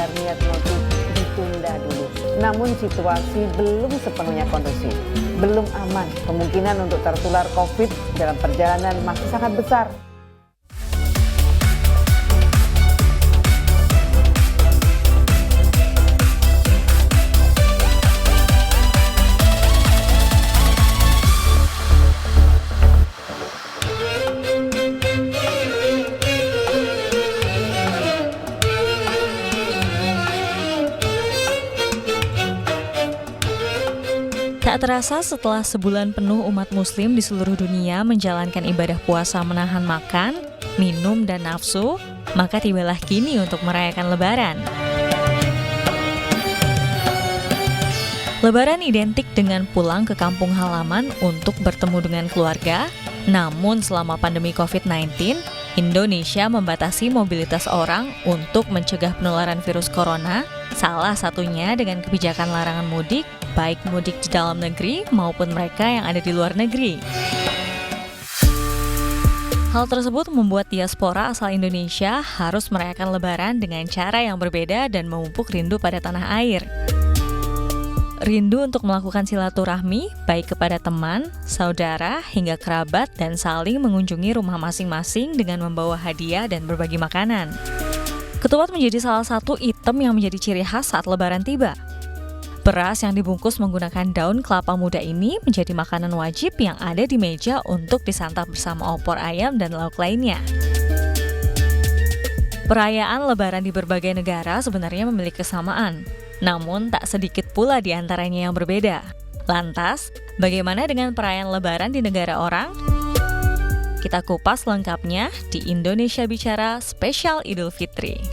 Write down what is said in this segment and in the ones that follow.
agar niat mudik ditunda dulu. Namun situasi belum sepenuhnya kondusif, belum aman. Kemungkinan untuk tertular COVID dalam perjalanan masih sangat besar. Tak terasa setelah sebulan penuh umat muslim di seluruh dunia menjalankan ibadah puasa menahan makan, minum, dan nafsu, maka tibalah kini untuk merayakan Lebaran. Lebaran identik dengan pulang ke kampung halaman untuk bertemu dengan keluarga, namun selama pandemi COVID-19, Indonesia membatasi mobilitas orang untuk mencegah penularan virus corona, salah satunya dengan kebijakan larangan mudik, baik mudik di dalam negeri maupun mereka yang ada di luar negeri. Hal tersebut membuat diaspora asal Indonesia harus merayakan Lebaran dengan cara yang berbeda dan memupuk rindu pada tanah air. Rindu untuk melakukan silaturahmi, baik kepada teman, saudara, hingga kerabat, dan saling mengunjungi rumah masing-masing dengan membawa hadiah dan berbagi makanan. Ketupat menjadi salah satu item yang menjadi ciri khas saat Lebaran tiba. Beras yang dibungkus menggunakan daun kelapa muda ini menjadi makanan wajib yang ada di meja untuk disantap bersama opor ayam dan lauk lainnya. Perayaan Lebaran di berbagai negara sebenarnya memiliki kesamaan, namun tak sedikit pula di antaranya yang berbeda. Lantas, bagaimana dengan perayaan Lebaran di negara orang? Kita kupas lengkapnya di Indonesia Bicara Spesial Idul Fitri.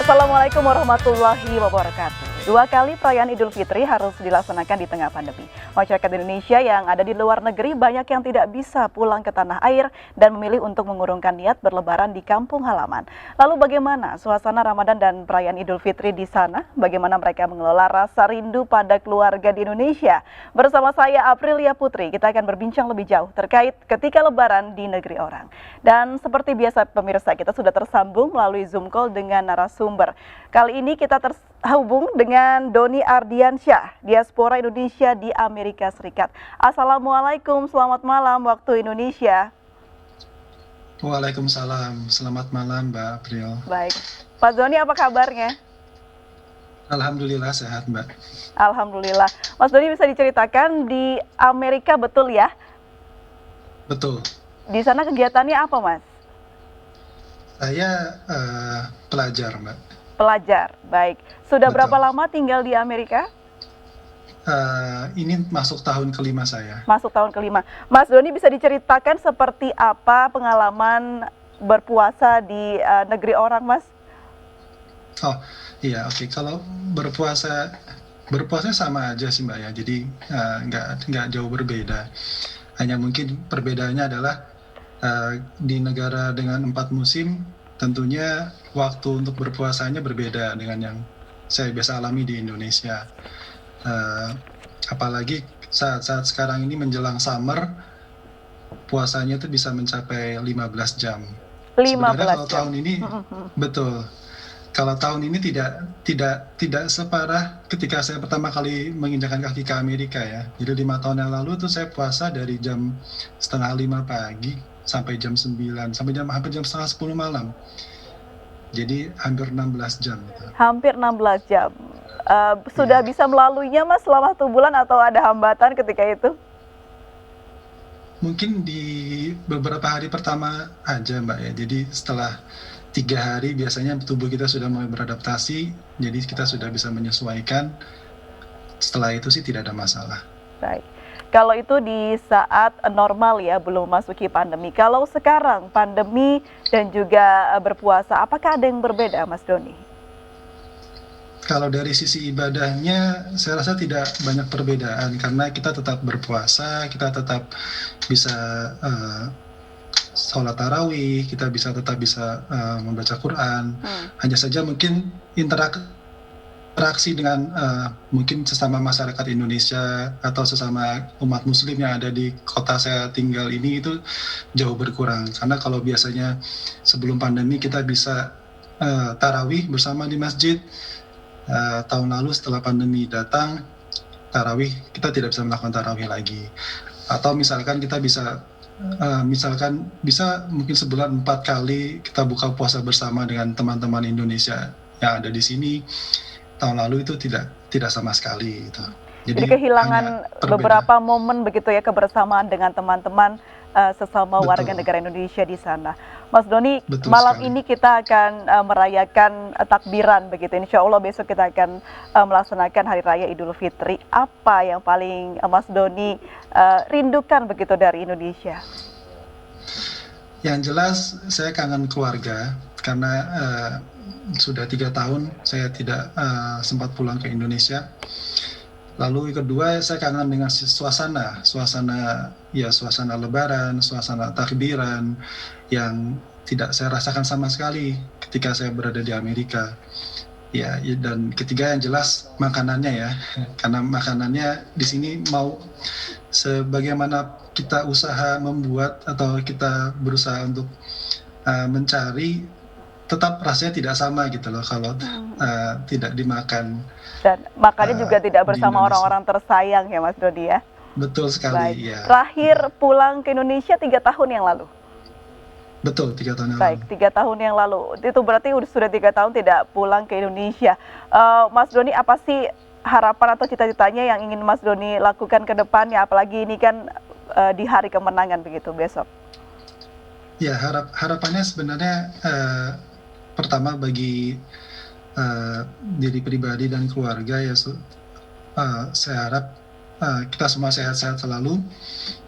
Assalamualaikum warahmatullahi wabarakatuh. 2 kali perayaan Idul Fitri harus dilaksanakan di tengah pandemi. Masyarakat Indonesia yang ada di luar negeri banyak yang tidak bisa pulang ke tanah air dan memilih untuk mengurungkan niat berlebaran di kampung halaman. Lalu bagaimana suasana Ramadan dan perayaan Idul Fitri di sana? Bagaimana mereka mengelola rasa rindu pada keluarga di Indonesia? Bersama saya Aprilia Putri, kita akan berbincang lebih jauh terkait ketika lebaran di negeri orang. Dan seperti biasa pemirsa, kita sudah tersambung melalui Zoom call dengan narasumber. Kali ini kita terhubung dengan Doni Ardiansyah, diaspora Indonesia di Amerika Serikat. Assalamualaikum, selamat malam waktu Indonesia. Waalaikumsalam, selamat malam Mbak April. Baik, Pak Doni apa kabarnya? Alhamdulillah sehat Mbak. Alhamdulillah. Mas Doni bisa diceritakan di Amerika betul ya? Betul. Di sana kegiatannya apa Mas? Saya pelajar Mbak. Pelajar, baik. Sudah Betul. berapa lama tinggal di Amerika? Ini masuk tahun kelima saya. Masuk tahun kelima. Mas Doni bisa diceritakan seperti apa pengalaman berpuasa di negeri orang, Mas? Oh iya, oke. Kalau berpuasa sama aja sih Mbak ya. Jadi nggak jauh berbeda. Hanya mungkin perbedaannya adalah di negara dengan 4 musim, tentunya waktu untuk berpuasanya berbeda dengan yang saya biasa alami di Indonesia. Apalagi saat sekarang ini menjelang summer, puasanya itu bisa mencapai 15 jam. 15 Sebenarnya kalau jam. tahun ini betul. Kalau tahun ini tidak separah ketika saya pertama kali menginjakkan kaki ke Amerika ya. Jadi 5 tahun yang lalu tuh saya puasa dari jam 4:30 pagi sampai jam 9, sampai hampir jam 9:30 malam. Jadi hampir 16 jam. Gitu. Hampir 16 jam. Sudah bisa melaluinya Mas selama 1 bulan atau ada hambatan ketika itu? Mungkin di beberapa hari pertama aja Mbak ya. Jadi setelah 3 hari biasanya tubuh kita sudah mulai beradaptasi, jadi kita sudah bisa menyesuaikan. Setelah itu sih tidak ada masalah. Baik. Kalau itu di saat normal ya, belum memasuki pandemi. Kalau sekarang pandemi dan juga berpuasa, apakah ada yang berbeda Mas Doni? Kalau dari sisi ibadahnya, saya rasa tidak banyak perbedaan karena kita tetap berpuasa, kita tetap bisa sholat tarawih, kita tetap bisa membaca Quran. Hanya saja mungkin interaksi berinteraksi dengan mungkin sesama masyarakat Indonesia atau sesama umat Muslim yang ada di kota saya tinggal ini itu jauh berkurang. Karena kalau biasanya sebelum pandemi kita bisa tarawih bersama di masjid, tahun lalu setelah pandemi datang, tarawih kita tidak bisa melakukan tarawih lagi. Atau misalkan kita bisa mungkin sebulan 4 kali kita buka puasa bersama dengan teman-teman Indonesia yang ada di sini. Tahun lalu itu tidak sama sekali gitu. Jadi kehilangan beberapa momen begitu ya, kebersamaan dengan teman-teman sesama warga negara Indonesia di sana. Mas Doni, Betul malam sekali. ini kita akan merayakan takbiran begitu. Insya Allah besok kita akan melaksanakan Hari Raya Idul Fitri. Apa yang paling Mas Doni rindukan begitu dari Indonesia? Yang jelas saya kangen keluarga karena sudah 3 tahun saya tidak sempat pulang ke Indonesia. Lalu yang kedua saya kangen dengan suasana Lebaran, suasana takbiran yang tidak saya rasakan sama sekali ketika saya berada di Amerika. Ya, dan ketiga yang jelas makanannya ya, karena makanannya di sini mau sebagaimana kita usaha membuat atau kita berusaha untuk mencari, tetap rasanya tidak sama gitu loh kalau tidak dimakan. Dan makannya juga tidak bersama Indonesia. orang-orang tersayang ya Mas Doni ya. Betul sekali. Baik. Ya. Terakhir pulang ke Indonesia 3 tahun yang lalu. Betul, 3 tahun yang Baik, lalu. 3 tahun yang lalu. Itu berarti sudah 3 tahun tidak pulang ke Indonesia. Mas Doni, apa sih harapan atau cita-citanya yang ingin Mas Doni lakukan ke depannya? Apalagi ini kan di hari kemenangan begitu besok. Ya, harapannya sebenarnya pertama bagi diri pribadi dan keluarga ya, saya harap kita semua sehat-sehat selalu,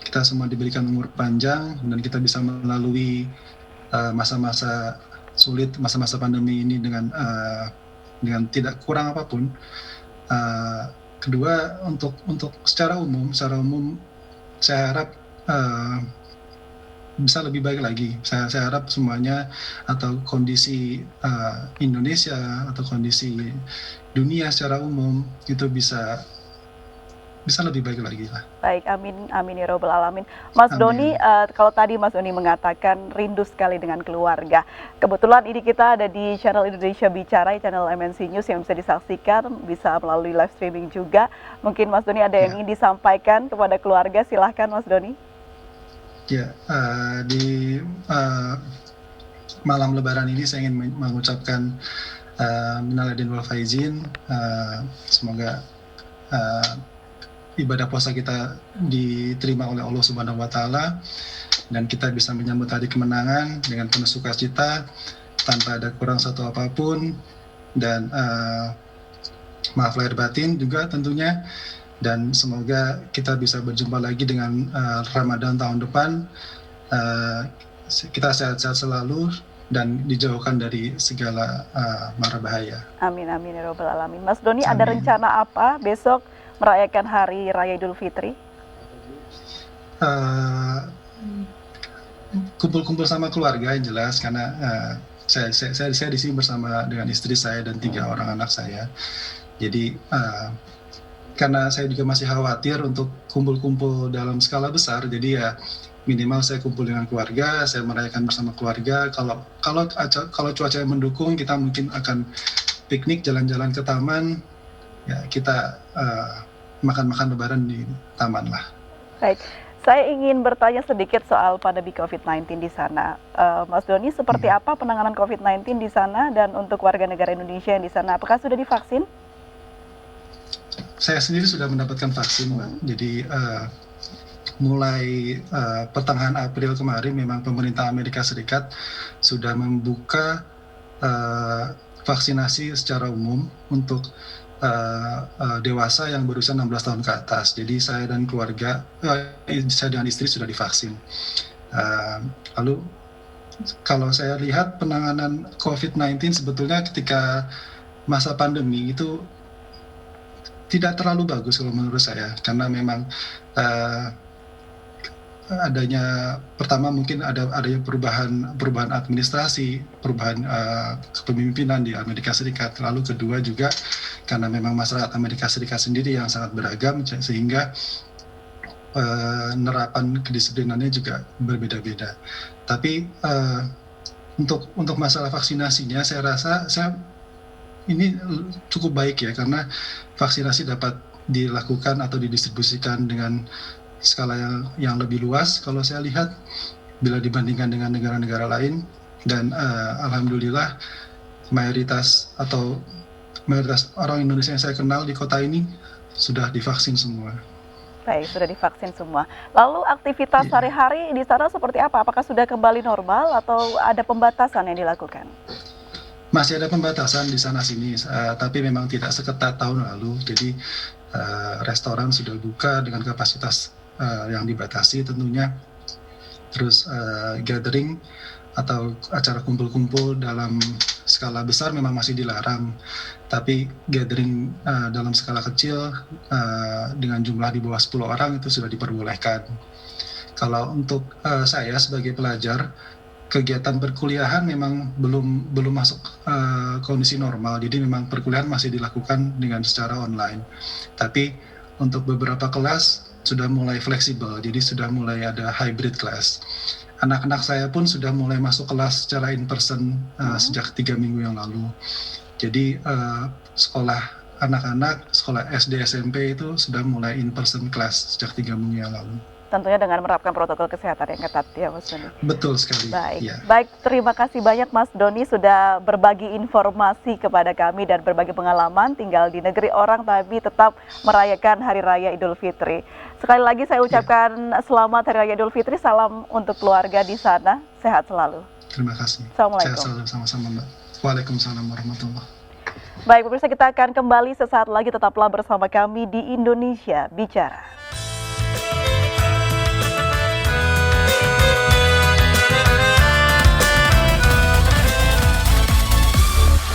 kita semua diberikan umur panjang dan kita bisa melalui masa-masa sulit, masa-masa pandemi ini dengan tidak kurang apapun. Kedua, untuk secara umum saya harap bisa lebih baik lagi. Saya harap semuanya atau kondisi Indonesia atau kondisi dunia secara umum itu bisa lebih baik lagi lah. Baik, amin ya robbal alamin. Mas Amin. Doni, kalau tadi Mas Doni mengatakan rindu sekali dengan keluarga. Kebetulan ini kita ada di channel Indonesia Bicara, channel MNC News yang bisa disaksikan, bisa melalui live streaming juga. Mungkin Mas Doni ada yang ingin disampaikan kepada keluarga, silahkan Mas Doni. Ya, di malam Lebaran ini saya ingin mengucapkan minal aidin wal faizin. Semoga ibadah puasa kita diterima oleh Allah Subhanahu wa Ta'ala dan kita bisa menyambut hari kemenangan dengan penuh sukacita tanpa ada kurang satu apapun, dan maaf lahir batin juga tentunya, dan semoga kita bisa berjumpa lagi dengan Ramadan tahun depan. Kita sehat-sehat selalu dan dijauhkan dari segala mara bahaya. Amin ya robbal alamin. Mas Doni, Amin. ada rencana apa besok merayakan Hari Raya Idul Fitri? Kumpul-kumpul sama keluarga yang jelas, karena saya di sini bersama dengan istri saya dan 3 orang anak saya. Jadi karena saya juga masih khawatir untuk kumpul-kumpul dalam skala besar, jadi ya minimal saya kumpul dengan keluarga, saya merayakan bersama keluarga. Kalau cuaca mendukung, kita mungkin akan piknik, jalan-jalan ke taman, ya kita makan-makan Lebaran di taman lah. Baik, saya ingin bertanya sedikit soal pandemi COVID-19 di sana. Mas Doni, seperti apa penanganan COVID-19 di sana dan untuk warga negara Indonesia yang di sana? Apakah sudah divaksin? Saya sendiri sudah mendapatkan vaksin, Mbak. Jadi mulai pertengahan April kemarin memang pemerintah Amerika Serikat sudah membuka vaksinasi secara umum untuk dewasa yang berusia 16 tahun ke atas. Jadi saya dan keluarga, saya dengan istri sudah divaksin. Lalu kalau saya lihat penanganan COVID-19 sebetulnya ketika masa pandemi itu tidak terlalu bagus kalau menurut saya, karena memang adanya, pertama mungkin adanya perubahan administrasi, perubahan kepemimpinan di Amerika Serikat. Lalu kedua juga karena memang masyarakat Amerika Serikat sendiri yang sangat beragam, sehingga penerapan kedisiplinannya juga berbeda-beda. Tapi untuk masalah vaksinasinya, saya rasa ini cukup baik ya, karena vaksinasi dapat dilakukan atau didistribusikan dengan skala yang lebih luas kalau saya lihat bila dibandingkan dengan negara-negara lain, dan alhamdulillah mayoritas orang Indonesia yang saya kenal di kota ini sudah divaksin semua. Baik, sudah divaksin semua. Lalu aktivitas sehari-hari di sana seperti apa? Apakah sudah kembali normal atau ada pembatasan yang dilakukan? Masih ada pembatasan di sana-sini, tapi memang tidak seketat tahun lalu. Jadi restoran sudah buka dengan kapasitas yang dibatasi tentunya. Terus gathering atau acara kumpul-kumpul dalam skala besar memang masih dilarang. Tapi gathering dalam skala kecil dengan jumlah di bawah 10 orang itu sudah diperbolehkan. Kalau untuk saya sebagai pelajar, kegiatan perkuliahan memang belum masuk kondisi normal, jadi memang perkuliahan masih dilakukan dengan secara online. Tapi untuk beberapa kelas sudah mulai fleksibel, jadi sudah mulai ada hybrid class. Anak-anak saya pun sudah mulai masuk kelas secara in person sejak 3 minggu yang lalu. Jadi sekolah anak-anak, sekolah SD, SMP itu sudah mulai in person class sejak 3 minggu yang lalu. Tentunya dengan menerapkan protokol kesehatan yang ketat ya Mas Doni. Betul sekali. Baik, Ya. baik, terima kasih banyak Mas Doni sudah berbagi informasi kepada kami dan berbagi pengalaman tinggal di negeri orang tapi tetap merayakan Hari Raya Idul Fitri. Sekali lagi saya ucapkan selamat Hari Raya Idul Fitri, salam untuk keluarga di sana, sehat selalu. Terima kasih. Assalamualaikum. Saya selalu sama-sama Mbak. Waalaikumsalam warahmatullahi. Baik, pemirsa, kita akan kembali sesaat lagi, tetaplah bersama kami di Indonesia Bicara.